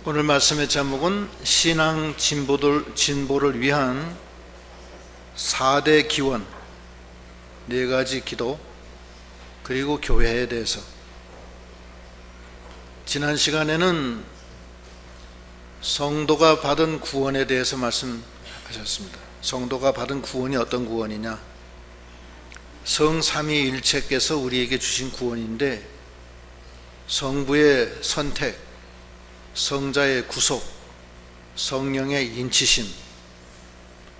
오늘 말씀의 제목은 신앙 진보를 위한 4대 기원, 4가지 기도, 그리고 교회에 대해서. 지난 시간에는 성도가 받은 구원에 대해서 말씀하셨습니다. 성도가 받은 구원이 어떤 구원이냐? 성삼위일체께서 우리에게 주신 구원인데, 성부의 선택, 성자의 구속, 성령의 인치심,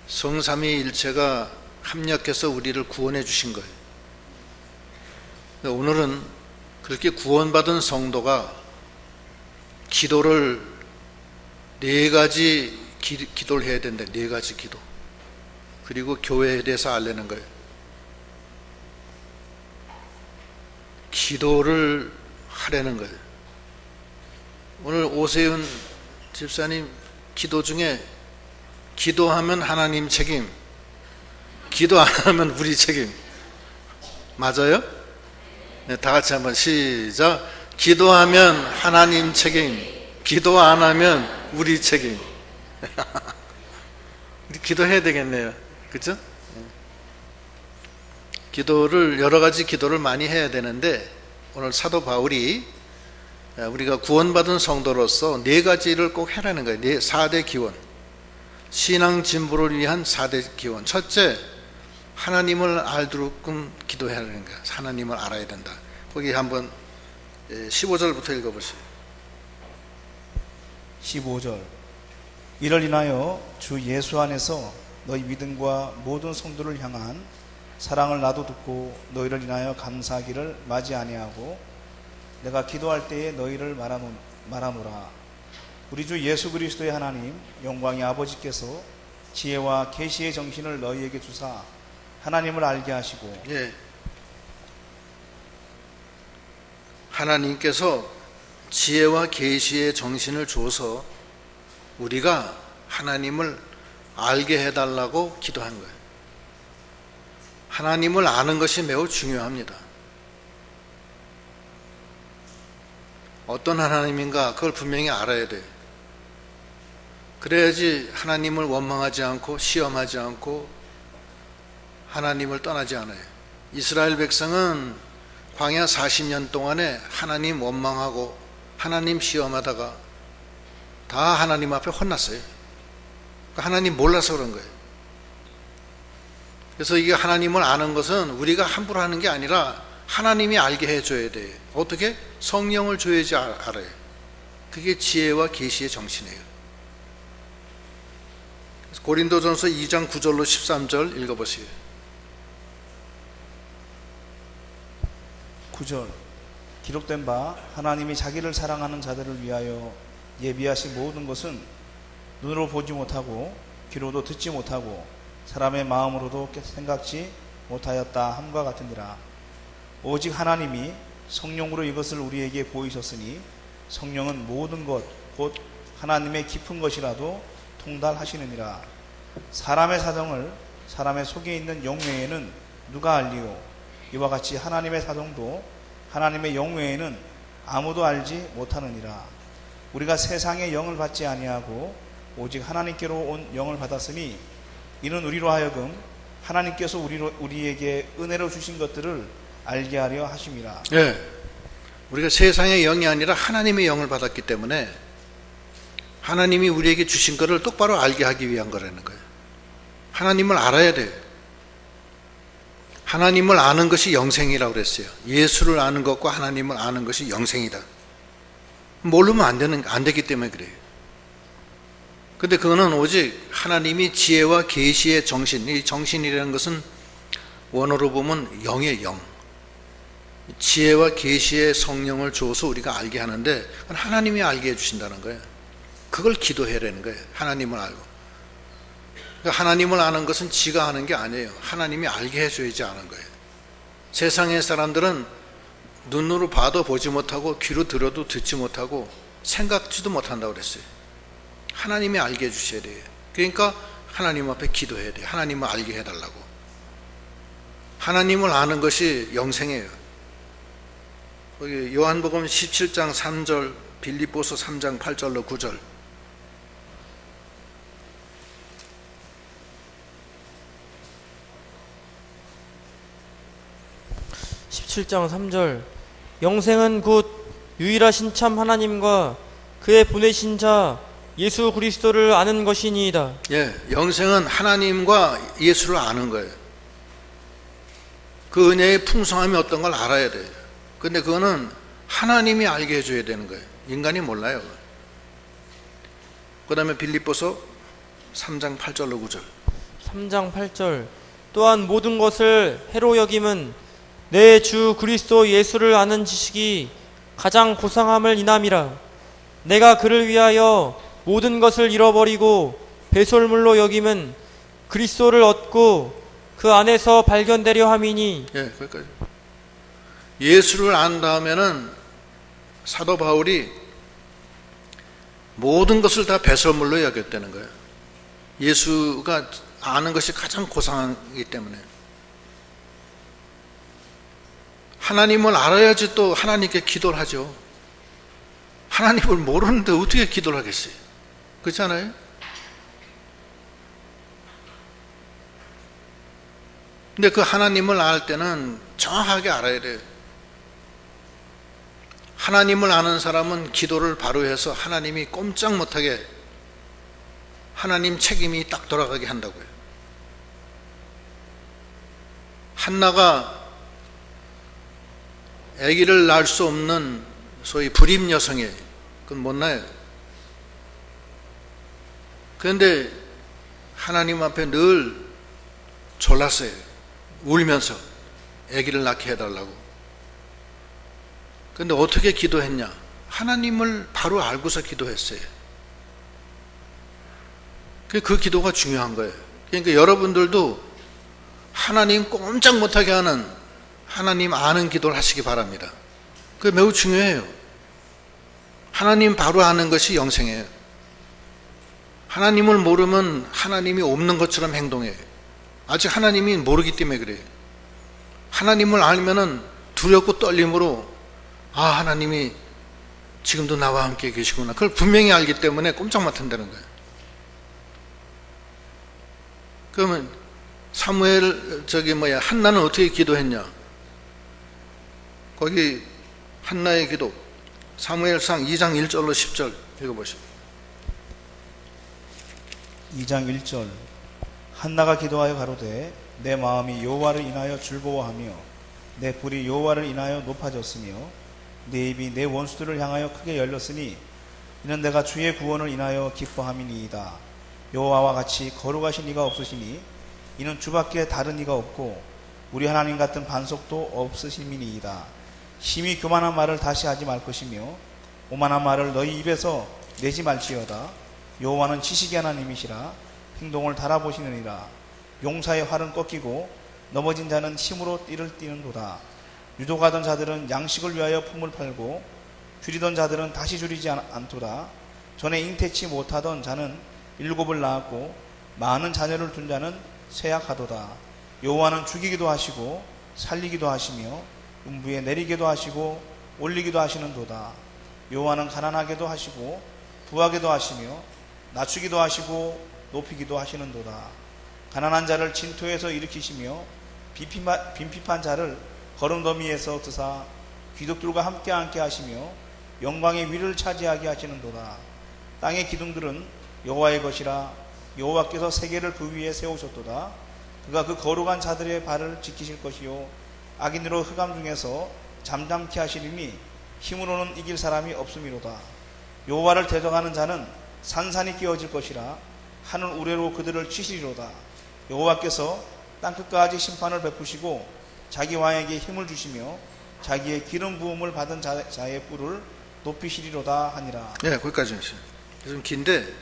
성삼위일체가 합력해서 우리를 구원해 주신 거예요. 오늘은 그렇게 구원받은 성도가 기도를 4가지 기도를 해야 된다. 4가지 기도. 그리고 교회에 대해서 알려는 거예요. 기도를 하려는 거예요. 오늘 오세훈 집사님 기도 중에 기도하면 하나님 책임, 기도 안 하면 우리 책임. 맞아요? 네, 다 같이 한번 시작. 기도하면 하나님 책임, 기도 안 하면 우리 책임. 기도해야 되겠네요. 그렇죠? 기도를, 여러 가지 기도를 많이 해야 되는데, 오늘 사도 바울이 우리가 구원받은 성도로서 4가지를 꼭 해라는 거예요. 4대 기원, 신앙 진보를 위한 4대 기원. 첫째, 하나님을 알도록끔 기도해라는 거예요. 하나님을 알아야 된다. 거기 한번 15절부터 읽어보세요. 15절. 이를 인하여 주 예수 안에서 너희 믿음과 모든 성도를 향한 사랑을 나도 듣고 너희를 인하여 감사하기를 마지 아니하고 내가 기도할 때에 너희를 말하노라. 우리 주 예수 그리스도의 하나님 영광의 아버지께서 지혜와 계시의 정신을 너희에게 주사 하나님을 알게 하시고. 하나님께서 지혜와 계시의 정신을 줘서 우리가 하나님을 알게 해달라고 기도한 거예요. 하나님을 아는 것이 매우 중요합니다. 어떤 하나님인가 그걸 분명히 알아야 돼요. 그래야지 하나님을 원망하지 않고 시험하지 않고 하나님을 떠나지 않아요. 이스라엘 백성은 광야 40년 동안에 하나님 원망하고 하나님 시험하다가 다 하나님 앞에 혼났어요. 하나님 몰라서 그런 거예요. 그래서 이게 하나님을 아는 것은 우리가 함부로 하는 게 아니라 하나님이 알게 해줘야 돼요. 어떻게? 성령을 줘야지 알아요. 그게 지혜와 계시의 정신이에요. 고린도전서 2장 9절로 13절 읽어보세요. 9절. 기록된 바 하나님이 자기를 사랑하는 자들을 위하여 예비하신 모든 것은 눈으로 보지 못하고 귀로도 듣지 못하고 사람의 마음으로도 생각지 못하였다 함과 같으니라. 오직 하나님이 성령으로 이것을 우리에게 보이셨으니 성령은 모든 것 곧 하나님의 깊은 것이라도 통달하시느니라. 사람의 사정을 사람의 속에 있는 영 외에는 누가 알리요? 이와 같이 하나님의 사정도 하나님의 영 외에는 아무도 알지 못하느니라. 우리가 세상의 영을 받지 아니하고 오직 하나님께로 온 영을 받았으니 이는 우리로 하여금 하나님께서 우리에게 은혜로 주신 것들을 알게 하려 하심이라. 우리가 세상의 영이 아니라 하나님의 영을 받았기 때문에 하나님이 우리에게 주신 것을 똑바로 알게 하기 위한 거라는 거예요. 하나님을 알아야 돼요. 하나님을 아는 것이 영생이라고 그랬어요. 예수를 아는 것과 하나님을 아는 것이 영생이다. 모르면 안 되기 때문에 그래요. 근데 그거는 오직 하나님이 지혜와 계시의 정신, 이 정신이라는 것은 원어로 보면 영의 영, 지혜와 계시의 성령을 줘서 우리가 알게 하는데 그건 하나님이 알게 해주신다는 거예요. 그걸 기도해라는 거예요. 하나님을 알고. 그러니까 하나님을 아는 것은 지가 하는 게 아니에요. 하나님이 알게 해줘야지 아는 거예요. 세상의 사람들은 눈으로 봐도 보지 못하고 귀로 들어도 듣지 못하고 생각지도 못한다고 그랬어요. 하나님이 알게 해주셔야 돼요. 그러니까 하나님 앞에 기도해야 돼요. 하나님을 알게 해달라고. 하나님을 아는 것이 영생이에요. 거기 요한복음 17장 3절, 빌립보서 3장 8절로 9절. (17장 3절) 영생은 곧 유일하신 참 하나님과 그의 보내신 자 예수 그리스도를 아는 것이니이다. 예, 영생은 하나님과 예수를 아는 거예요. 그 은혜의 풍성함이 어떤 걸 알아야 돼요. 근데 그거는 하나님이 알게 해줘야 되는 거예요. 인간이 몰라요. 그 다음에 빌립보서 3장 8절로 9절. 3장 8절 또한 모든 것을 해로 여김은 내 주 그리스도 예수를 아는 지식이 가장 고상함을 인함이라. 내가 그를 위하여 모든 것을 잃어버리고 배설물로 여김은 그리스도를 얻고 그 안에서 발견되려 함이니. 예, 거기까지. 예수를 안 다음에는 사도 바울이 모든 것을 다 배설물로 여겼다는 거예요. 예수가 아는 것이 가장 고상하기 때문에. 하나님을 알아야지 또 하나님께 기도를 하죠. 하나님을 모르는데 어떻게 기도를 하겠어요? 그렇잖아요? 근데 그 하나님을 알 때는 정확하게 알아야 돼요. 하나님을 아는 사람은 기도를 바로 해서 하나님이 꼼짝 못하게 하나님 책임이 딱 돌아가게 한다고요. 한나가 아기를 낳을 수 없는 소위 불임 여성이에요. 그건 못 낳아요. 그런데 하나님 앞에 늘 졸랐어요. 울면서 아기를 낳게 해달라고. 그런데 어떻게 기도했냐? 하나님을 바로 알고서 기도했어요. 그 기도가 중요한 거예요. 그러니까 여러분들도 하나님 꼼짝 못하게 하는 하나님 아는 기도를 하시기 바랍니다. 그게 매우 중요해요. 하나님 바로 아는 것이 영생이에요. 하나님을 모르면 하나님이 없는 것처럼 행동해요. 아직 하나님이 모르기 때문에 그래요. 하나님을 알면은 두렵고 떨림으로 하나님이 지금도 나와 함께 계시구나. 그걸 분명히 알기 때문에 꼼짝 못한다는 거예요. 그러면 한나는 어떻게 기도했냐? 거기 한나의 기도 사무엘상 2장 1절로 10절 읽어보시죠. 2장 1절 한나가 기도하여 가로되 내 마음이 여호와를 인하여 즐거워하며 내 뿔이 여호와를 인하여 높아졌으며 내 입이 내 원수들을 향하여 크게 열렸으니 이는 내가 주의 구원을 인하여 기뻐함이니이다. 여호와와 같이 거룩하신 이가 없으시니 이는 주밖에 다른 이가 없고 우리 하나님 같은 반석도 없으심이니이다. 심히 교만한 말을 다시 하지 말 것이며 오만한 말을 너희 입에서 내지 말지어다. 여호와는 지식의 하나님이시라 행동을 달아보시느니라. 용사의 활은 꺾이고 넘어진 자는 힘으로 띠를 띠는도다. 유독하던 자들은 양식을 위하여 품을 팔고 줄이던 자들은 다시 줄이지 않도다. 전에 잉태치 못하던 자는 7을 낳았고 많은 자녀를 둔 자는 쇠약하도다. 여호와는 죽이기도 하시고 살리기도 하시며 음부에 내리기도 하시고 올리기도 하시는도다. 여호와는 가난하게도 하시고 부하게도 하시며 낮추기도 하시고 높이기도 하시는도다. 가난한 자를 진토에서 일으키시며 빈핍한 자를 거름더미에서 드사 귀족들과 함께 하시며 영광의 위를 차지하게 하시는도다. 땅의 기둥들은 여호와의 것이라 여호와께서 세계를 그 위에 세우셨도다. 그가 그 거룩한 자들의 발을 지키실 것이요 악인으로 흑암 중에서 잠잠케 하시리니 힘으로는 이길 사람이 없음이로다. 여호와를 대적하는 자는 산산이 끼어질 것이라 하늘 우레로 그들을 치시리로다. 여호와께서 땅끝까지 심판을 베푸시고 자기 왕에게 힘을 주시며 자기의 기름 부음을 받은 자의 뿔을 높이시리로다 하니라. 네, 거기까지 했어요. 좀 긴데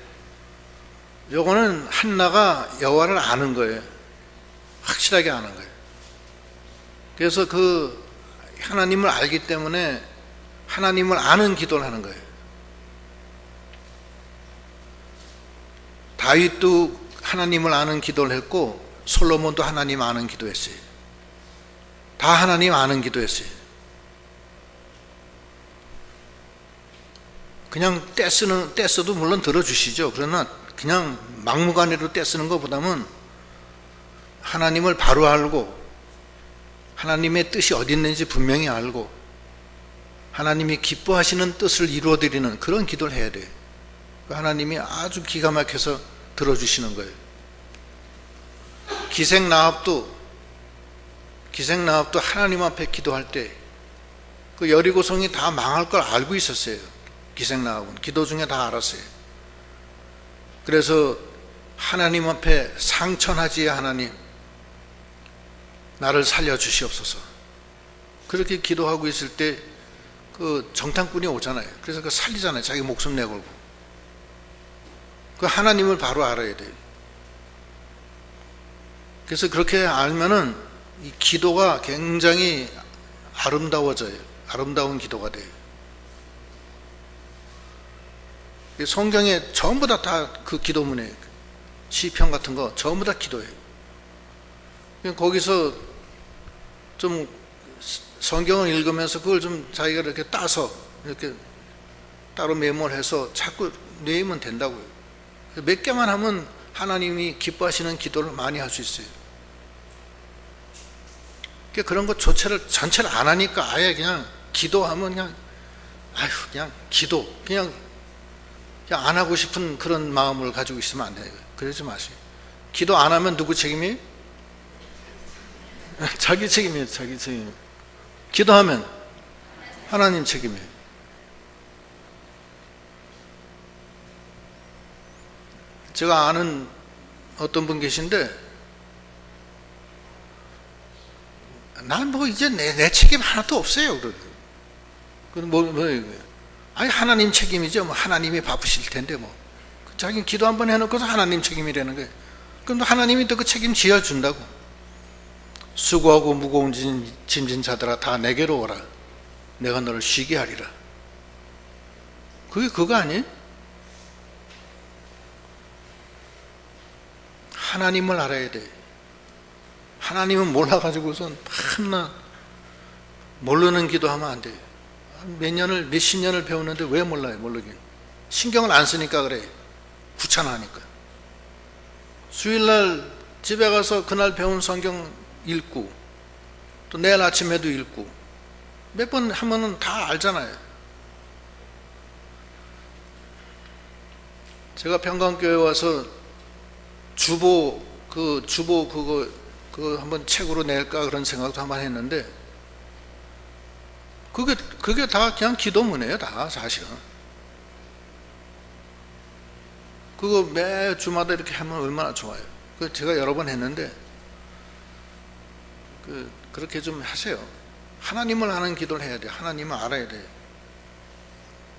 요거는 한나가 여호와를 아는 거예요. 확실하게 아는 거예요. 그래서 그 하나님을 알기 때문에 하나님을 아는 기도를 하는 거예요. 다윗도 하나님을 아는 기도를 했고 솔로몬도 하나님 아는 기도했어요. 다 하나님 아는 기도했어요. 그냥 떼써도 물론 들어주시죠. 그러나 그냥 막무가내로 떼쓰는 것보다는 하나님을 바로 알고 하나님의 뜻이 어디 있는지 분명히 알고 하나님이 기뻐하시는 뜻을 이루어드리는 그런 기도를 해야 돼요. 하나님이 아주 기가 막혀서 들어주시는 거예요. 기생나합도 하나님 앞에 기도할 때 그 여리고성이 다 망할 걸 알고 있었어요. 기생나합은 기도 중에 다 알았어요. 그래서 하나님 앞에 상천하지 하나님 나를 살려주시옵소서. 그렇게 기도하고 있을 때 그 정탐꾼이 오잖아요. 그래서 그 살리잖아요. 자기 목숨 내걸고. 그 하나님을 바로 알아야 돼요. 그래서 그렇게 알면은 이 기도가 굉장히 아름다워져요. 아름다운 기도가 돼요. 성경에 전부 다 그 기도문이에요. 시편 같은 거 전부 다 기도예요. 거기서 좀 성경을 읽으면서 그걸 좀 자기가 이렇게 따서 이렇게 따로 메모해서 자꾸 내면 된다고요. 몇 개만 하면 하나님이 기뻐하시는 기도를 많이 할 수 있어요. 그런 것 전체를 안 하니까 아예 그냥 기도하면 그냥 기도 그냥 안 하고 싶은 그런 마음을 가지고 있으면 안 돼요. 그러지 마세요. 기도 안 하면 누구 책임이에요? 자기 책임이에요. 자기 책임. 기도하면 하나님 책임이에요. 제가 아는 어떤 분 계신데 난 뭐 이제 내 책임 하나도 없어요. 아니 하나님 책임이죠. 뭐 하나님이 바쁘실 텐데 뭐 자기는 기도 한번 해놓고서 하나님 책임이라는 거예요. 그럼 하나님이 또 그 책임 지어준다고. 수고하고 무거운 짐진 자들아 다 내게로 오라. 내가 너를 쉬게 하리라. 그게 그거 아니에요? 하나님을 알아야 돼. 하나님은 몰라가지고선 밤낮 모르는 기도하면 안 돼요. 몇십 년을 배우는데 왜 몰라요? 모르긴. 신경을 안 쓰니까 그래. 귀찮아하니까. 수요일날 집에 가서 그날 배운 성경 읽고 또 내일 아침에도 읽고 몇 번 하면은 다 알잖아요. 제가 평강교회 와서 주보 그거 한번 책으로 낼까 그런 생각도 한번 했는데 그게 다 그냥 기도문이에요. 다 사실은. 그거 매 주마다 이렇게 하면 얼마나 좋아요. 그 제가 여러 번 했는데 그렇게 좀 하세요. 하나님을 아는 기도를 해야 돼요. 하나님을 알아야 돼요.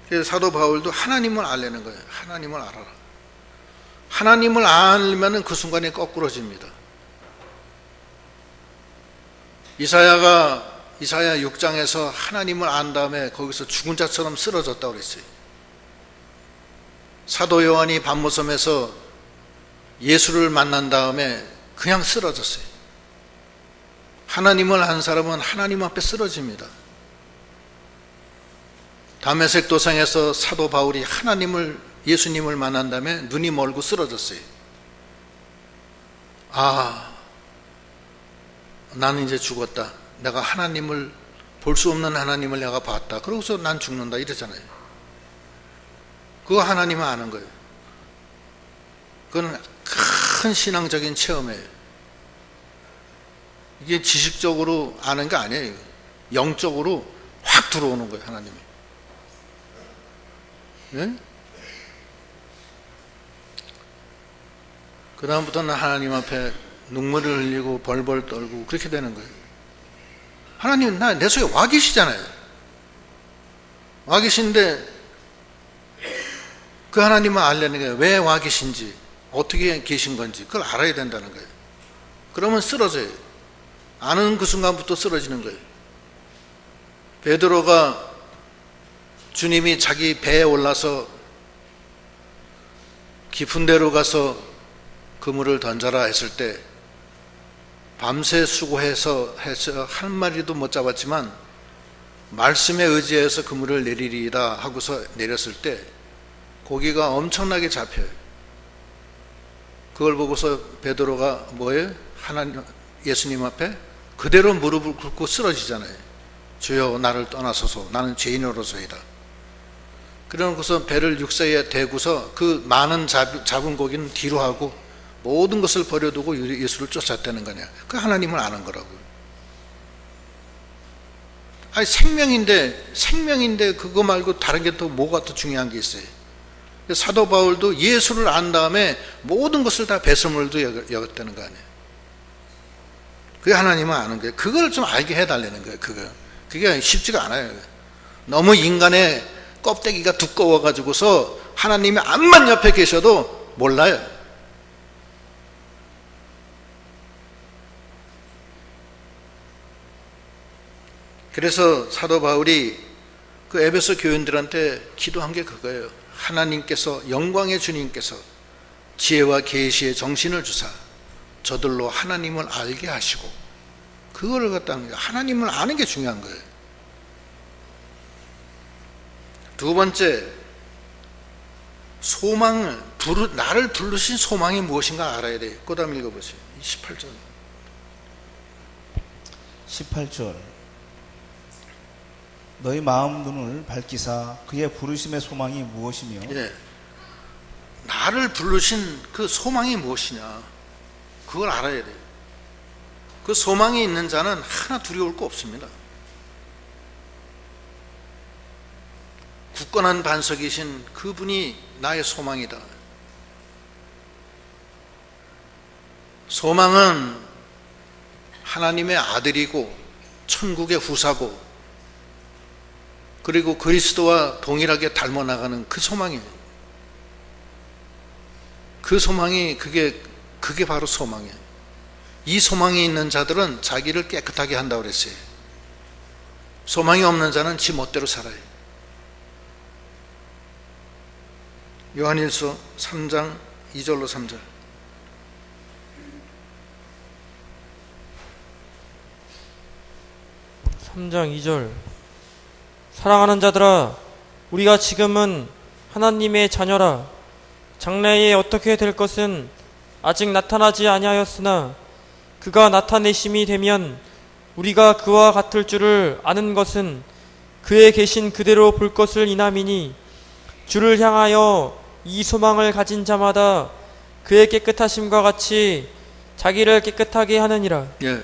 그래서 사도 바울도 하나님을 알려는 거예요. 하나님을 알아라. 하나님을 알면은 그 순간에 거꾸로집니다. 이사야 6장에서 하나님을 안 다음에 거기서 죽은 자처럼 쓰러졌다고 그랬어요. 사도 요한이 반모섬에서 예수를 만난 다음에 그냥 쓰러졌어요. 하나님을 안 사람은 하나님 앞에 쓰러집니다. 다메섹 도상에서 사도 바울이 예수님을 만난 다음에 눈이 멀고 쓰러졌어요. 나는 이제 죽었다. 내가 하나님을 볼 수 없는 하나님을 내가 봤다. 그러고서 난 죽는다 이러잖아요. 그거 하나님은 아는 거예요. 그건 큰 신앙적인 체험이에요. 이게 지식적으로 아는 게 아니에요. 영적으로 확 들어오는 거예요. 하나님이. 네? 그 다음부터는 하나님 앞에 눈물을 흘리고 벌벌 떨고 그렇게 되는 거예요. 하나님 내 속에 와 계시잖아요. 와 계신데 그 하나님을 알려는 거예요. 왜 와 계신지 어떻게 계신 건지 그걸 알아야 된다는 거예요. 그러면 쓰러져요. 아는 그 순간부터 쓰러지는 거예요. 베드로가 주님이 자기 배에 올라서 깊은 데로 가서 그물을 던져라 했을 때 밤새 수고해서 한 마리도 못 잡았지만 말씀에 의지해서 그물을 내리리이다 하고서 내렸을 때 고기가 엄청나게 잡혀요. 그걸 보고서 베드로가 뭐예요? 하나님, 예수님 앞에 그대로 무릎을 꿇고 쓰러지잖아요. 주여 나를 떠나소서 나는 죄인으로서이다. 그러고서 배를 육사에 대고서 그 많은 잡은 고기는 뒤로 하고 모든 것을 버려두고 예수를 쫓았다는 거냐. 그 하나님을 아는 거라고요. 아니 생명인데 그거 말고 다른 게 또 뭐가 더 중요한 게 있어요. 사도 바울도 예수를 안 다음에 모든 것을 다 배설물도 여겼다는 거 아니에요. 그게 하나님을 아는 거예요. 그걸 좀 알게 해달라는 거예요. 그게 쉽지가 않아요. 너무 인간의 껍데기가 두꺼워가지고서 하나님이 암만 옆에 계셔도 몰라요. 그래서 사도 바울이 그 에베소 교인들한테 기도한 게 그거예요. 하나님께서, 영광의 주님께서 지혜와 계시의 정신을 주사 저들로 하나님을 알게 하시고, 그거를 갖다는 거예요. 하나님을 아는 게 중요한 거예요. 두 번째, 나를 부르신 소망이 무엇인가 알아야 돼요. 그 다음 읽어보세요. 18절. 18절. 너희 마음 눈을 밝히사 그의 부르심의 소망이 무엇이며. 예. 나를 부르신 그 소망이 무엇이냐, 그걸 알아야 돼요. 그 소망이 있는 자는 하나 두려울 거 없습니다. 굳건한 반석이신 그분이 나의 소망이다. 소망은 하나님의 아들이고 천국의 후사고, 그리고 그리스도와 동일하게 닮아나가는 그 소망이에요. 그 소망이 그게 바로 소망이에요. 이 소망이 있는 자들은 자기를 깨끗하게 한다고 그랬어요. 소망이 없는 자는 지 멋대로 살아요. 요한일서 3장 2절로 3절. (3장 2절) 사랑하는 자들아, 우리가 지금은 하나님의 자녀라. 장래에 어떻게 될 것은 아직 나타나지 아니하였으나 그가 나타내심이 되면 우리가 그와 같을 줄을 아는 것은 그에 계신 그대로 볼 것을 인함이니, 주를 향하여 이 소망을 가진 자마다 그의 깨끗하심과 같이 자기를 깨끗하게 하느니라. 예.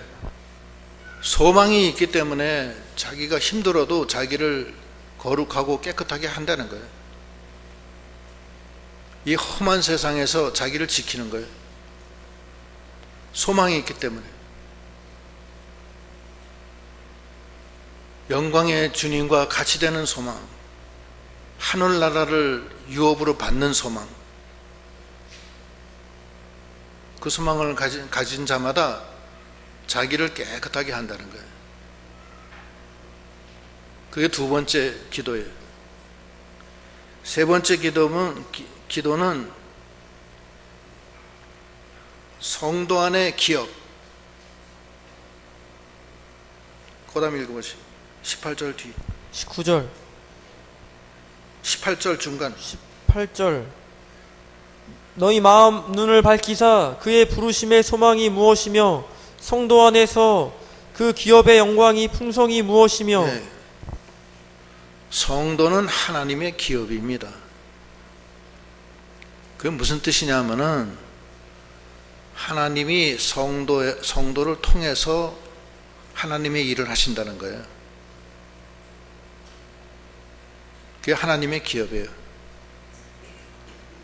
소망이 있기 때문에 자기가 힘들어도 자기를 거룩하고 깨끗하게 한다는 거예요. 이 험한 세상에서 자기를 지키는 거예요. 소망이 있기 때문에. 영광의 주님과 같이 되는 소망, 하늘나라를 유업으로 받는 소망, 그 소망을 가진 자마다 자기를 깨끗하게 한다는 거예요. 그게 두 번째 기도예요. 세 번째 기도는 성도 안의 기업. 그 다음 읽어보시죠. 18절 뒤. 19절 18절 중간. 18절 너희 마음 눈을 밝히사 그의 부르심의 소망이 무엇이며 성도 안에서 그 기업의 영광이 풍성이 무엇이며. 네. 성도는 하나님의 기업입니다. 그게 무슨 뜻이냐면은 하나님이 성도를 통해서 하나님의 일을 하신다는 거예요. 그게 하나님의 기업이에요.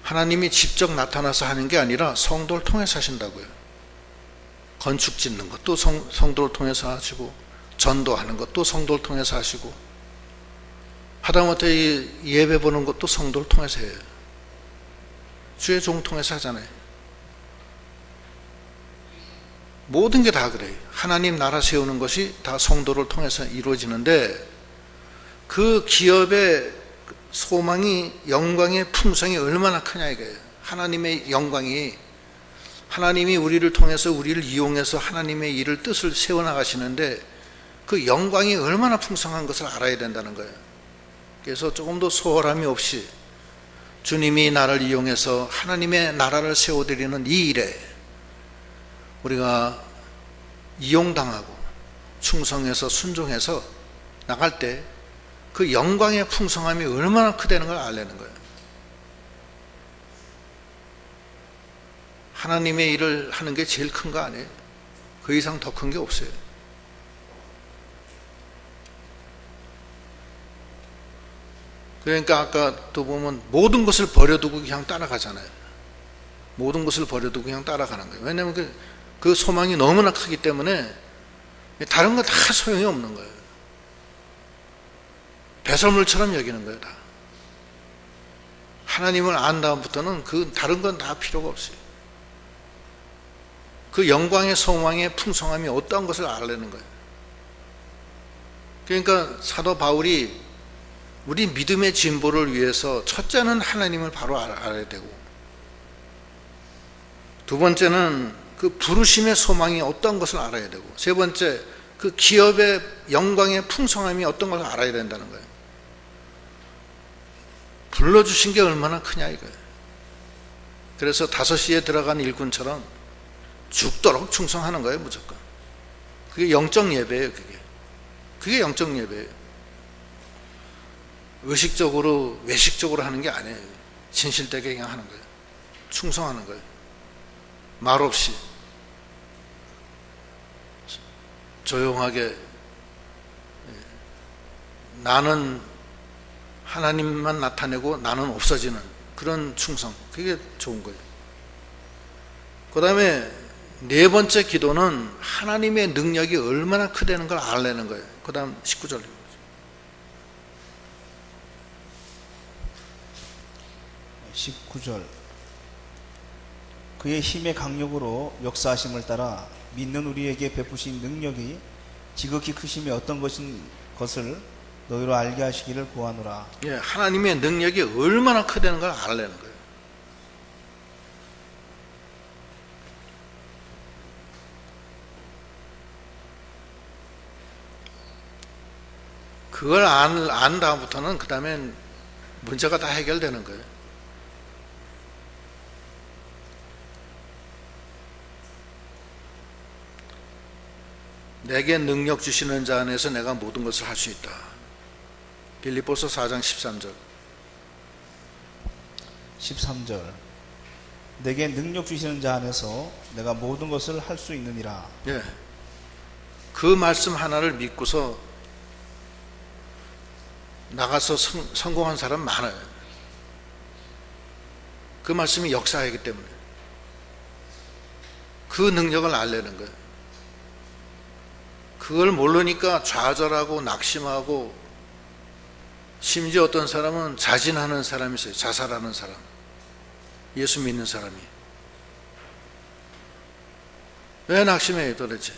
하나님이 직접 나타나서 하는 게 아니라 성도를 통해서 하신다고요. 건축 짓는 것도 성도를 통해서 하시고, 전도하는 것도 성도를 통해서 하시고, 하다못해 예배 보는 것도 성도를 통해서 해요. 주의 종 통해서 하잖아요. 모든 게 다 그래요. 하나님 나라 세우는 것이 다 성도를 통해서 이루어지는데, 그 기업의 소망이, 영광의 풍성이 얼마나 크냐 이거예요. 하나님의 영광이, 하나님이 우리를 통해서 우리를 이용해서 하나님의 일을, 뜻을 세워나가시는데 그 영광이 얼마나 풍성한 것을 알아야 된다는 거예요. 그래서 조금 더 소홀함이 없이 주님이 나를 이용해서 하나님의 나라를 세워드리는 이 일에 우리가 이용당하고 충성해서 순종해서 나갈 때 그 영광의 풍성함이 얼마나 크다는 걸 알려는 거예요. 하나님의 일을 하는 게 제일 큰 거 아니에요. 그 이상 더 큰 게 없어요. 그러니까 아까 또 보면 모든 것을 버려두고 그냥 따라가잖아요. 모든 것을 버려두고 그냥 따라가는 거예요. 왜냐하면 그 소망이 너무나 크기 때문에 다른 거 다 소용이 없는 거예요. 배설물처럼 여기는 거예요. 다. 하나님을 안 다음부터는 그 다른 건 다 필요가 없어요. 그 영광의 소망의 풍성함이 어떤 것을 알려는 거예요. 그러니까 사도 바울이 우리 믿음의 진보를 위해서 첫째는 하나님을 바로 알아야 되고, 두 번째는 그 부르심의 소망이 어떤 것을 알아야 되고, 세 번째 그 기업의 영광의 풍성함이 어떤 것을 알아야 된다는 거예요. 불러주신 게 얼마나 크냐 이거예요. 그래서 5시에 들어간 일꾼처럼 죽도록 충성하는 거예요. 무조건. 그게 영적 예배예요. 그게 영적 예배예요. 의식적으로 외식적으로 하는 게 아니에요. 진실되게 그냥 하는 거예요. 충성하는 거예요. 말 없이 조용하게 나는 하나님만 나타내고 나는 없어지는 그런 충성, 그게 좋은 거예요. 그 다음에 네 번째 기도는 하나님의 능력이 얼마나 크다는 걸 알려는 거예요. 그 다음 19절. 19절. 그의 힘의 강력으로 역사하심을 따라 믿는 우리에게 베푸신 능력이 지극히 크심이 어떤 것을 너희로 알게 하시기를 구하노라. 예, 하나님의 능력이 얼마나 크다는 걸 알려는 거예요. 그걸 안 다음부터는 그 다음엔 문제가 다 해결되는 거예요. 내게 능력 주시는 자 안에서 내가 모든 것을 할 수 있다. 빌립보서 4장 13절. 13절. 내게 능력 주시는 자 안에서 내가 모든 것을 할 수 있느니라. 예. 그 말씀 하나를 믿고서 나가서 성공한 사람 많아요. 그 말씀이 역사이기 때문에 그 능력을 알려는 거예요. 그걸 모르니까 좌절하고 낙심하고, 심지어 어떤 사람은 자진하는 사람이 있어요. 자살하는 사람, 예수 믿는 사람이. 왜 낙심해요 도대체?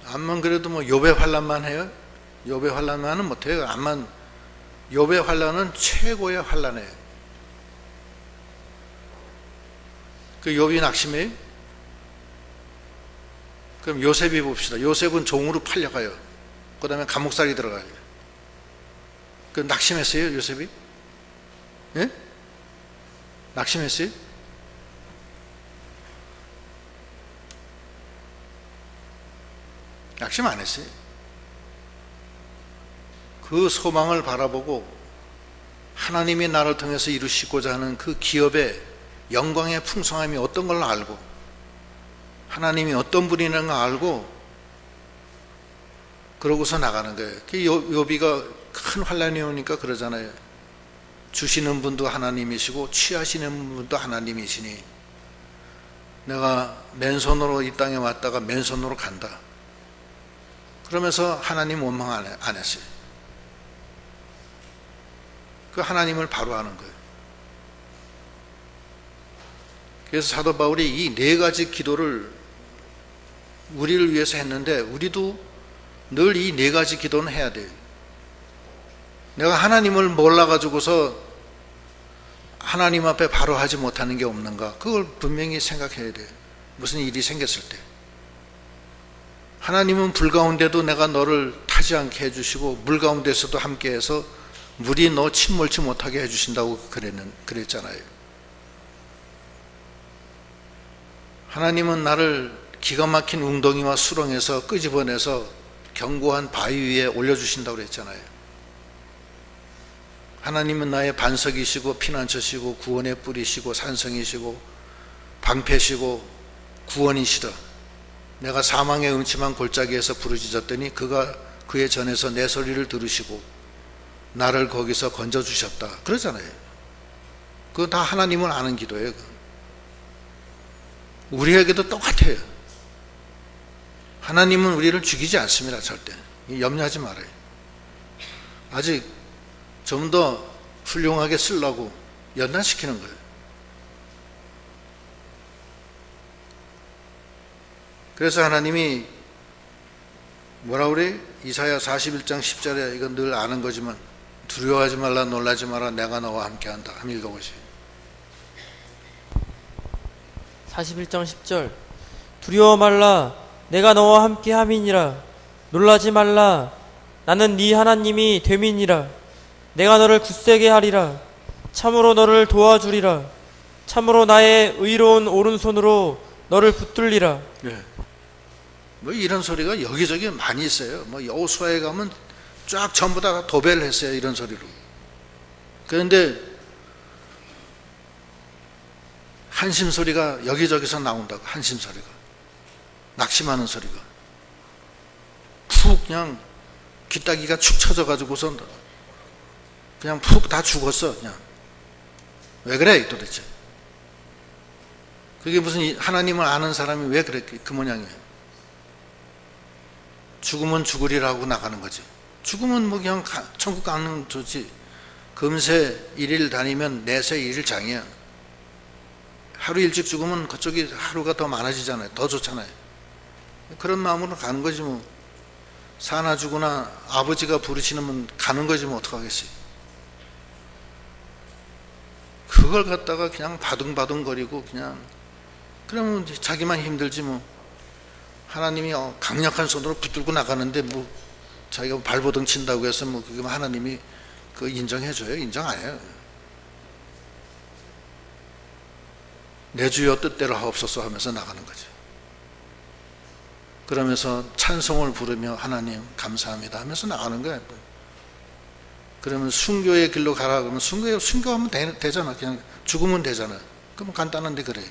암만 그래도 뭐 욥의 환난만 해요? 욥의 환난만은 못해요. 암만 욥의 환난은 최고의 환난이에요. 그 욥이 낙심해요? 그럼 요셉이 봅시다. 요셉은 종으로 팔려가요. 그 다음에 감옥살이 들어가요. 그 낙심했어요 요셉이? 예? 낙심했어요? 낙심 안 했어요. 그 소망을 바라보고 하나님이 나를 통해서 이루시고자 하는 그 기업의 영광의 풍성함이 어떤 걸 알고, 하나님이 어떤 분이라는 걸 알고, 그러고서 나가는 거예요. 욥이가 큰 환난이 오니까 그러잖아요. 주시는 분도 하나님이시고 취하시는 분도 하나님이시니 내가 맨손으로 이 땅에 왔다가 맨손으로 간다. 그러면서 하나님 원망 안 했어요. 그 하나님을 바로 아는 거예요. 그래서 사도 바울이 이 네 가지 기도를 우리를 위해서 했는데, 우리도 늘 이 네 가지 기도는 해야 돼요. 내가 하나님을 몰라가지고서 하나님 앞에 바로 하지 못하는 게 없는가, 그걸 분명히 생각해야 돼요. 무슨 일이 생겼을 때. 하나님은 불 가운데도 내가 너를 타지 않게 해주시고 물 가운데서도 함께해서 물이 너 침몰치 못하게 해주신다고 그랬잖아요. 하나님은 나를 기가 막힌 웅덩이와 수렁에서 끄집어내서 견고한 바위 위에 올려주신다고 그랬잖아요. 하나님은 나의 반석이시고 피난처시고 구원의 뿌리시고 산성이시고 방패시고 구원이시다. 내가 사망의 음침한 골짜기에서 부르짖었더니 그가 그의 전에서 내 소리를 들으시고 나를 거기서 건져주셨다. 그러잖아요. 그거 다 하나님을 아는 기도예요. 우리에게도 똑같아요. 하나님은 우리를 죽이지 않습니다. 절대. 염려하지 말아요. 아직 좀 더 훌륭하게 쓰려고 연단시키는 거예요. 그래서 하나님이 뭐라 그래? 이사야 41장 10절에 이건 늘 아는 거지만 두려워하지 말라 놀라지 마라 내가 너와 함께한다. 한번 읽어보세요. 41장 10절 두려워 말라 내가 너와 함께 함이니라 놀라지 말라 나는 네 하나님이 됨이니라 내가 너를 굳세게 하리라 참으로 너를 도와주리라 참으로 나의 의로운 오른손으로 너를 붙들리라. 네. 뭐 이런 소리가 여기저기 많이 있어요. 뭐 여호수아에 가면 쫙 전부 다 도배를 했어요. 이런 소리로. 그런데 한심 소리가 여기저기서 나온다고. 한심 소리가, 낙심하는 소리가 푹 그냥 귀따기가 축 처져가지고서 그냥 푹 다 죽었어. 그냥 왜 그래 도대체? 그게 무슨 하나님을 아는 사람이 왜 그래 그 모양이에요? 죽으면 죽으리라고 나가는 거지. 죽으면 뭐 그냥 천국 가는 좋지. 금세 1일 다니면 내세 1일 장이야. 하루 일찍 죽으면 그쪽이 하루가 더 많아지잖아요. 더 좋잖아요. 그런 마음으로 가는 거지 뭐. 사나 죽으나 아버지가 부르시면 가는 거지 뭐 어떡하겠어요. 그걸 갖다가 그냥 바둥바둥거리고 그냥 그러면 자기만 힘들지 뭐. 하나님이 강력한 손으로 붙들고 나가는데 뭐 자기가 발버둥 친다고 해서 뭐 그게 하나님이 그거 인정해줘요? 인정 안 해요. 내 주여 뜻대로 하옵소서 하면서 나가는 거죠. 그러면서 찬송을 부르며 하나님 감사합니다 하면서 나가는 거예요. 그러면 순교의 길로 가라 그러면 순교하면 되잖아. 그냥 죽으면 되잖아. 그럼 간단한데 그래.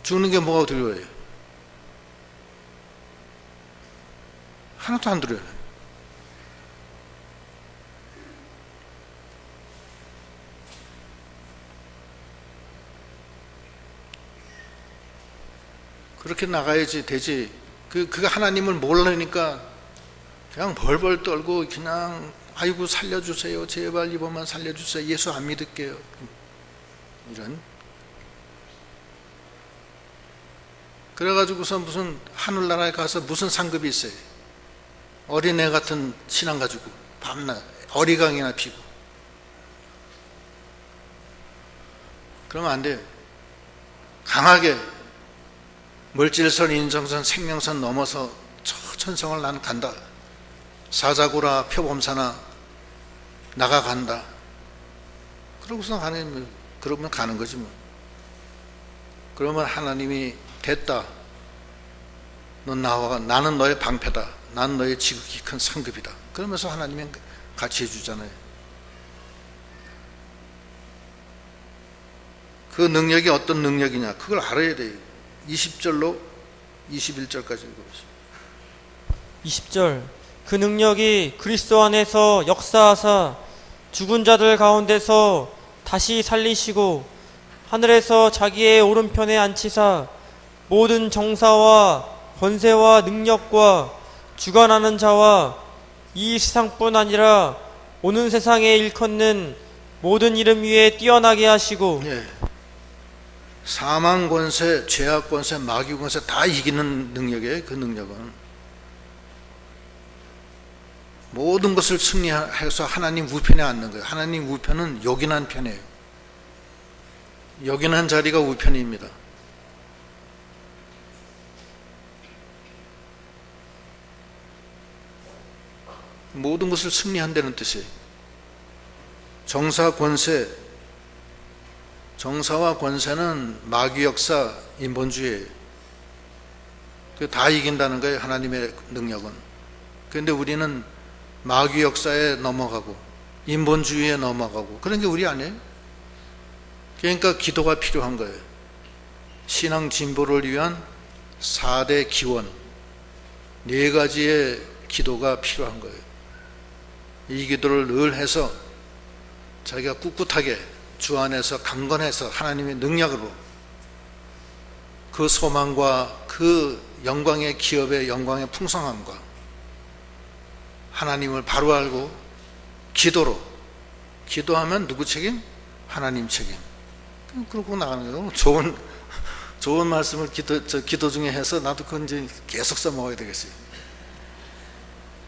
죽는 게 뭐가 두려워요? 하나도 안 두려워요. 그렇게 나가야지 되지. 그가 하나님을 모르니까 그냥 벌벌 떨고 그냥 아이고 살려주세요. 제발 이번만 살려주세요. 예수 안 믿을게요. 이런. 그래가지고서 무슨 하늘나라에 가서 무슨 상급이 있어요. 어린애 같은 신앙 가지고 밤낮 어리광이나 피고. 그러면 안 돼요. 강하게 물질선, 인정선, 생명선 넘어서 저 천성을 나는 간다. 사자고라 표범사나 나가간다. 그러고서 그러면 가는 거지 뭐. 그러면 하나님이 됐다. 넌 나는 너의 방패다. 난 너의 지극히 큰 상급이다. 그러면서 하나님이 같이 해주잖아요. 그 능력이 어떤 능력이냐 그걸 알아야 돼요. 20절로 21절까지 읽어보시죠. 20절 그 능력이 그리스도 안에서 역사하사 죽은 자들 가운데서 다시 살리시고 하늘에서 자기의 오른편에 앉히사 모든 정사와 권세와 능력과 주관하는 자와 이 세상뿐 아니라 오는 세상에 일컫는 모든 이름 위에 뛰어나게 하시고 사망 권세, 죄악 권세, 마귀 권세 다 이기는 능력이에요. 그 능력은 모든 것을 승리해서 하나님 우편에 앉는 거예요. 하나님 우편은 요긴한 편이에요. 요긴한 자리가 우편입니다. 모든 것을 승리한다는 뜻이에요. 정사 권세, 정사와 권세는 마귀 역사, 인본주의예요. 다 이긴다는 거예요, 하나님의 능력은. 그런데 우리는 마귀 역사에 넘어가고 인본주의에 넘어가고 그런 게 우리 아니에요. 그러니까 기도가 필요한 거예요. 신앙 진보를 위한 4대 기원, 4가지의 기도가 필요한 거예요. 이 기도를 늘 해서 자기가 꿋꿋하게 주 안에서 강건해서 하나님의 능력으로 그 소망과 그 영광의 기업의 영광의 풍성함과 하나님을 바로 알고 기도로, 기도하면 누구 책임? 하나님 책임. 그러고 나가는 거예요. 좋은 말씀을 기도 중에 해서 나도 그건 이제 계속 써먹어야 되겠어요.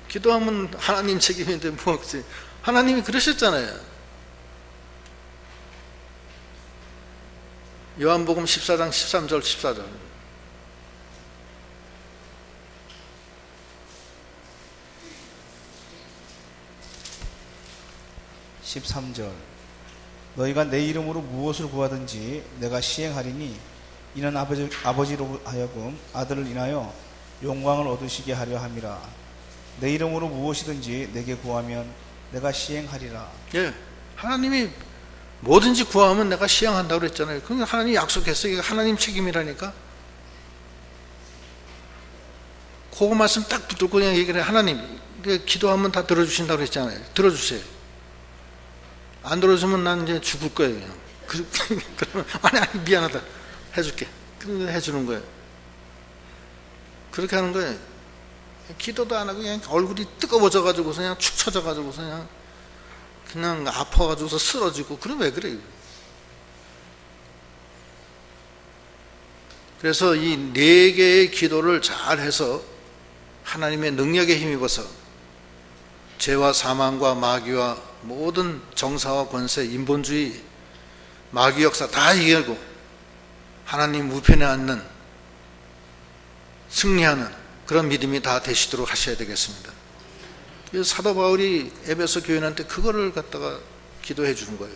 기도하면 하나님 책임인데 뭐지? 하나님이 그러셨잖아요. 요한복음 14장 13절 14절. 너희가 내 이름으로 무엇을 구하든지 내가 시행하리니 이는 아버지로 하여금 아들을 인하여 영광을 얻으시게 하려 함이라. 내 이름으로 무엇이든지 내게 구하면 내가 시행하리라. 예, 하나님이 뭐든지 구하면 내가 시행한다고 그랬잖아요. 그건 하나님이 약속했어요. 이게 하나님 책임이라니까. 그 말씀 딱 붙들고 그냥 얘기를 해. 하나님, 기도하면 다 들어주신다고 그랬잖아요. 들어주세요. 안 들어주면 난 이제 죽을 거예요. 그냥. 그러면 아니 미안하다. 해줄게. 그런데 해주는 거예요. 그렇게 하는 거예요. 기도도 안 하고 그냥 얼굴이 뜨거워져가지고 그냥 축 처져가지고 그냥 아파가지고서 쓰러지고. 그럼 왜 그래요? 그래서 이 4개의 기도를 잘 해서 하나님의 능력에 힘입어서 죄와 사망과 마귀와 모든 정사와 권세, 인본주의, 마귀 역사 다 이기고 하나님 우편에 앉는 승리하는 그런 믿음이 다 되시도록 하셔야 되겠습니다. 그래서 사도 바울이 에베소 교인한테 그거를 갖다가 기도해 주는 거예요.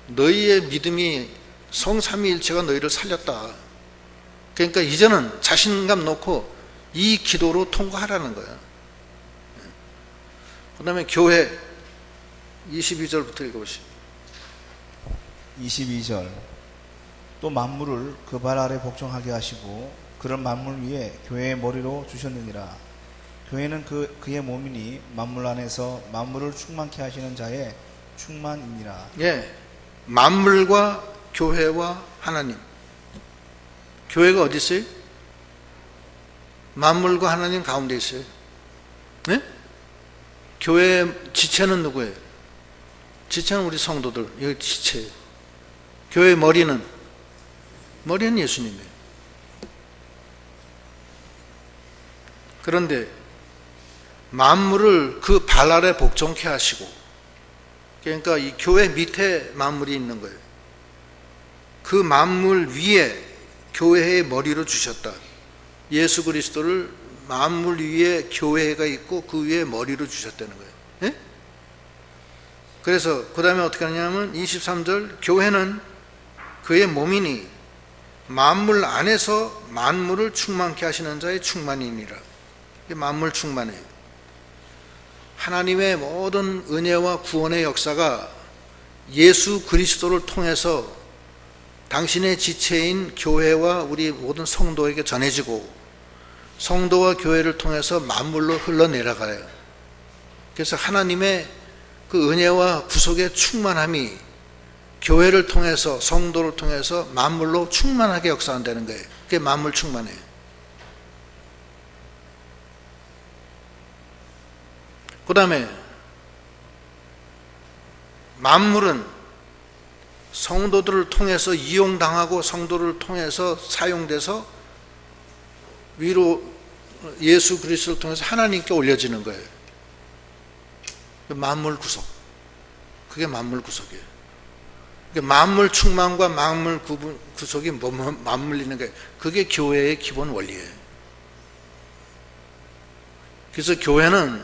너희의 믿음이 성삼위일체가 너희를 살렸다. 그러니까 이제는 자신감 놓고 이 기도로 통과하라는 거예요. 그 다음에 교회 22절부터 읽어보시죠. 22절. 또 만물을 그 발 아래 복종하게 하시고 그런 만물 위에 교회의 머리로 주셨느니라. 교회는 그의 몸이니 만물 안에서 만물을 충만케 하시는 자의 충만이니라. 예, 만물과 교회와 하나님. 교회가 어디 있어요? 만물과 하나님 가운데 있어요. 네? 교회의 지체는 누구예요? 지체는 우리 성도들. 여기 지체예요. 교회의 머리는 예수님이에요. 그런데 만물을 그 발 아래 복종케 하시고, 그러니까 이 교회 밑에 만물이 있는 거예요. 그 만물 위에 교회의 머리로 주셨다. 예수 그리스도를 만물 위에 교회가 있고 그 위에 머리로 주셨다는 거예요. 예? 그래서 그 다음에 어떻게 하냐면 23절, 교회는 그의 몸이니 만물 안에서 만물을 충만케 하시는 자의 충만이니라. 만물 충만해요. 하나님의 모든 은혜와 구원의 역사가 예수 그리스도를 통해서 당신의 지체인 교회와 우리 모든 성도에게 전해지고 성도와 교회를 통해서 만물로 흘러내려가요. 그래서 하나님의 그 은혜와 구속의 충만함이 교회를 통해서 성도를 통해서 만물로 충만하게 역사한다는 거예요. 그게 만물 충만해요. 그 다음에 만물은 성도들을 통해서 이용당하고 성도를 통해서 사용돼서 위로 예수 그리스도를 통해서 하나님께 올려지는 거예요. 만물 구속. 그게 만물 구속이에요. 만물 충만과 만물 구속이 맞물리는 거예요. 그게 교회의 기본 원리예요. 그래서 교회는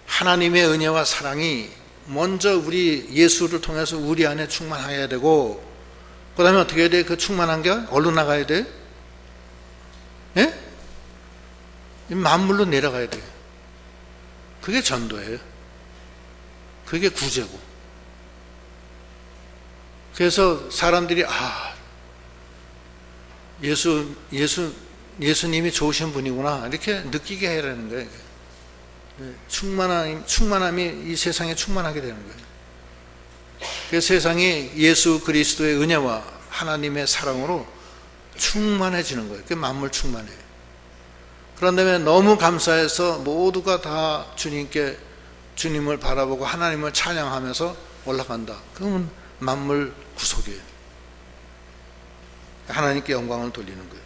하나님의 은혜와 사랑이 먼저 우리 예수를 통해서 우리 안에 충만해야 되고, 그 다음에 어떻게 해야 돼? 그 충만한 게 어디로 나가야 돼? 예? 만물로 내려가야 돼. 그게 전도예요. 그게 구제고. 그래서 사람들이 예수님이 좋으신 분이구나 이렇게 느끼게 해야 되는 거예요. 충만함이 이 세상에 충만하게 되는 거예요. 그래서 세상이 예수 그리스도의 은혜와 하나님의 사랑으로 충만해지는 거예요. 그게 만물 충만해요. 그런 다음에 너무 감사해서 모두가 다 주님을 바라보고 하나님을 찬양하면서 올라간다. 그러면 만물 구속이에요. 하나님께 영광을 돌리는 거예요.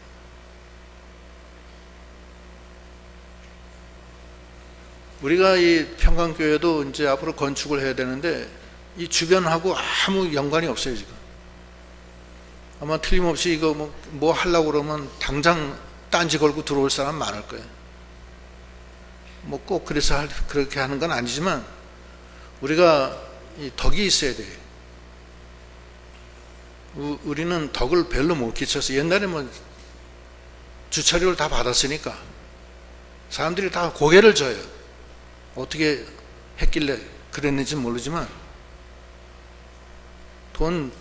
우리가 이 평강교회도 이제 앞으로 건축을 해야 되는데 이 주변하고 아무 연관이 없어요, 지금. 아마 틀림없이 이거 뭐 하려고 그러면 당장 딴지 걸고 들어올 사람 많을 거예요. 뭐 꼭 그래서 그렇게 하는 건 아니지만 우리가 이 덕이 있어야 돼요. 우리는 덕을 별로 못 끼쳐서 옛날에 뭐 주차료를 다 받았으니까 사람들이 다 고개를 져요. 어떻게 했길래 그랬는지 모르지만 돈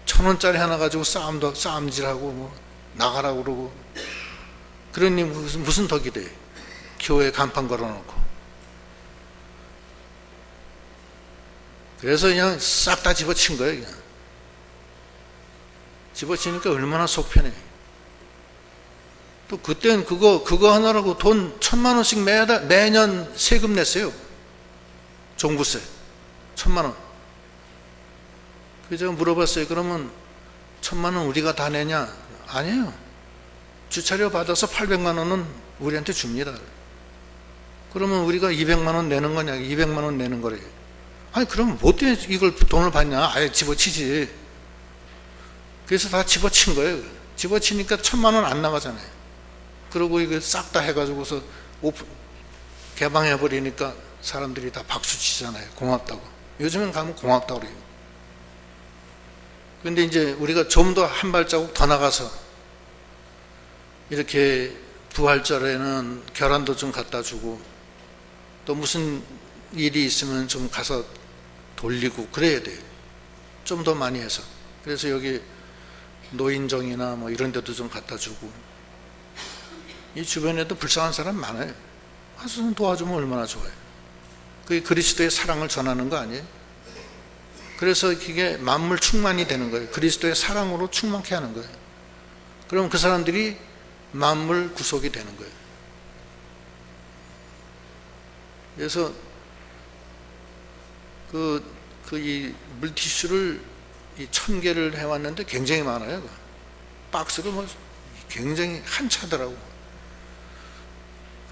1,000원짜리 하나 가지고 싸움질하고 뭐 나가라고 그러고 그러니 무슨 덕이 돼? 교회 간판 걸어놓고. 그래서 그냥 싹 다 집어친 거예요. 그냥. 집어치니까 얼마나 속 편해. 또 그땐 그거 하나라고 돈 1,000만 원씩 매년 세금 냈어요. 종부세 1,000만 원. 그래서 제가 물어봤어요. 그러면 1,000만 원 우리가 다 내냐? 아니에요. 주차료 받아서 800만 원은 우리한테 줍니다. 그러면 우리가 200만 원 내는 거냐? 200만 원 내는 거래요. 아니 그럼 뭐 때문에 이걸 돈을 받냐? 아예 집어치지. 그래서 다 집어친 거예요. 집어치니까 1,000만 원 안 나가잖아요. 그리고 이거 싹 다 해가지고서 개방해버리니까 사람들이 다 박수 치잖아요. 고맙다고. 요즘엔 가면 고맙다고 그래요. 근데 이제 우리가 좀 더 한 발자국 더 나가서 이렇게 부활절에는 계란도 좀 갖다 주고 또 무슨 일이 있으면 좀 가서 돌리고 그래야 돼요. 좀 더 많이 해서. 그래서 여기 노인정이나 뭐 이런 데도 좀 갖다 주고 이 주변에도 불쌍한 사람 많아요. 가서 도와주면 얼마나 좋아요. 그게 그리스도의 사랑을 전하는 거 아니에요? 그래서 이게 만물 충만이 되는 거예요. 그리스도의 사랑으로 충만케 하는 거예요. 그럼 그 사람들이 만물 구속이 되는 거예요. 그래서 이 물티슈를 1,000개를 해왔는데 굉장히 많아요. 박스로 뭐 굉장히 한 차더라고.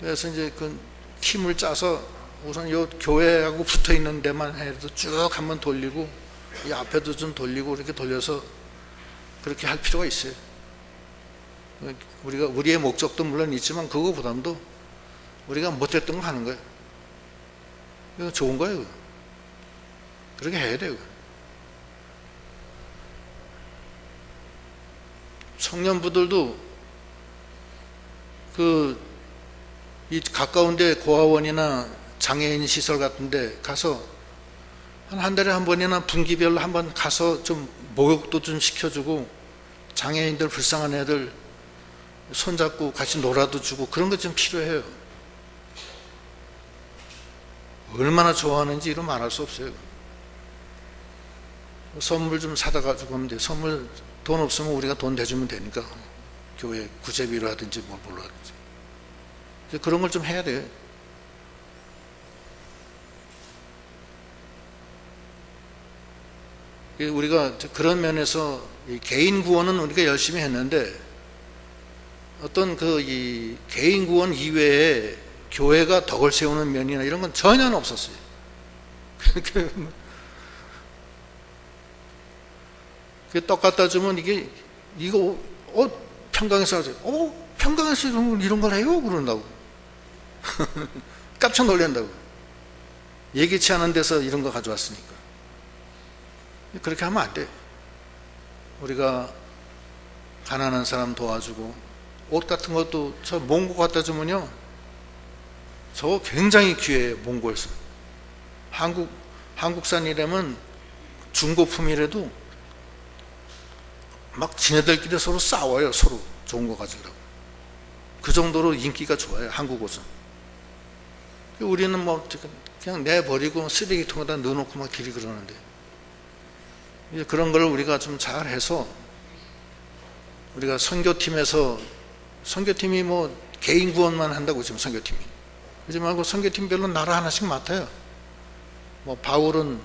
그래서 이제 그 팀을 짜서 우선 요 교회하고 붙어 있는 데만 해도 쭉 한번 돌리고 이 앞에도 좀 돌리고 이렇게 돌려서 그렇게 할 필요가 있어요. 우리의 목적도 물론 있지만 그거보다도 우리가 못했던 거 하는 거예요. 이거 좋은 거예요. 그렇게 해야 돼요. 청년부들도 이 가까운데 고아원이나 장애인 시설 같은데 가서 한 달에 한 번이나 분기별로 한번 가서 좀 목욕도 좀 시켜주고 장애인들 불쌍한 애들 손잡고 같이 놀아도 주고 그런 것 좀 필요해요. 얼마나 좋아하는지 이루 말할 수 없어요. 선물 좀 사다 가지고 하면 돼요. 선물 돈 없으면 우리가 돈 대주면 되니까 교회 구제비로 하든지 뭘로 하든지 그런 걸 좀 해야 돼요. 우리가 그런 면에서 개인 구원은 우리가 열심히 했는데 어떤 이 개인 구원 이외에 교회가 덕을 세우는 면이나 이런 건 전혀 없었어요. 떡 갖다 주면 이거 평강에서 하세요. 평강에서 이런 걸 해요? 그런다고. 깜짝 놀란다고. 예기치 않은 데서 이런 거 가져왔으니까. 그렇게 하면 안 돼. 우리가 가난한 사람 도와주고, 옷 같은 것도 저 몽고 갖다 주면요, 저거 굉장히 귀해요. 몽고에서. 한국산이라면 중고품이라도 막 지네들끼리 서로 싸워요. 서로 좋은 거 가지려고. 그 정도로 인기가 좋아요. 한국 옷은. 우리는 뭐 그냥 내버리고 쓰레기통에다 넣어놓고 막 길이 그러는데, 이제 그런 걸 우리가 좀 잘해서, 우리가 선교팀이 뭐 개인 구원만 한다고 지금 선교팀이. 그러지 말고 선교팀별로 나라 하나씩 맡아요. 뭐 바울은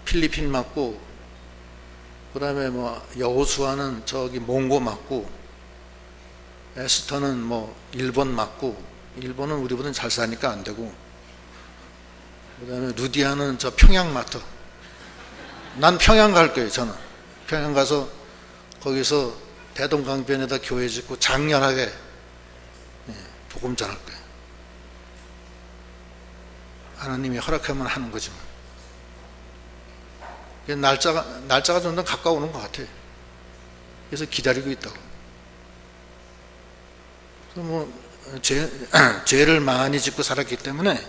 필리핀 맡고, 그 다음에 뭐 여호수아는 저기 몽고 맡고, 에스터는 뭐 일본 맡고, 일본은 우리보다는 잘 사니까 안 되고, 그 다음에 루디아는 저 평양 맡아. 난 평양 갈 거예요. 저는 평양 가서 거기서 대동강변에다 교회 짓고 장렬하게 복음 전할 거예요. 하나님이 허락하면 하는 거지 뭐. 날짜가 좀 더 가까워오는 것 같아요. 그래서 기다리고 있다고. 그래서 뭐 죄를 많이 짓고 살았기 때문에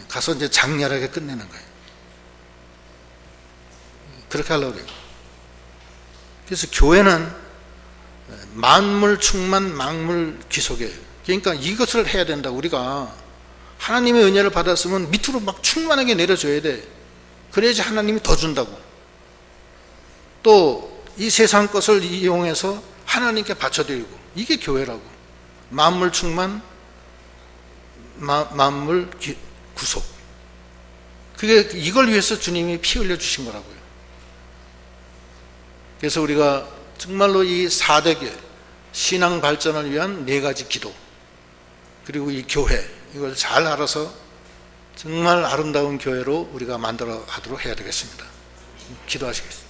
가서 이제 장렬하게 끝내는 거예요. 그렇게 하려고 그래요. 그래서 교회는 만물 충만 망물 귀속이에요. 그러니까 이것을 해야 된다. 우리가 하나님의 은혜를 받았으면 밑으로 막 충만하게 내려줘야 돼. 그래야지 하나님이 더 준다고. 또 이 세상 것을 이용해서 하나님께 바쳐드리고, 이게 교회라고. 만물 충만, 만물 구속. 그게 이걸 위해서 주님이 피 흘려 주신 거라고요. 그래서 우리가 정말로 이 4대계 신앙 발전을 위한 4가지 기도, 그리고 이 교회, 이걸 잘 알아서 정말 아름다운 교회로 우리가 만들어 가도록 해야 되겠습니다. 기도하시겠습니다.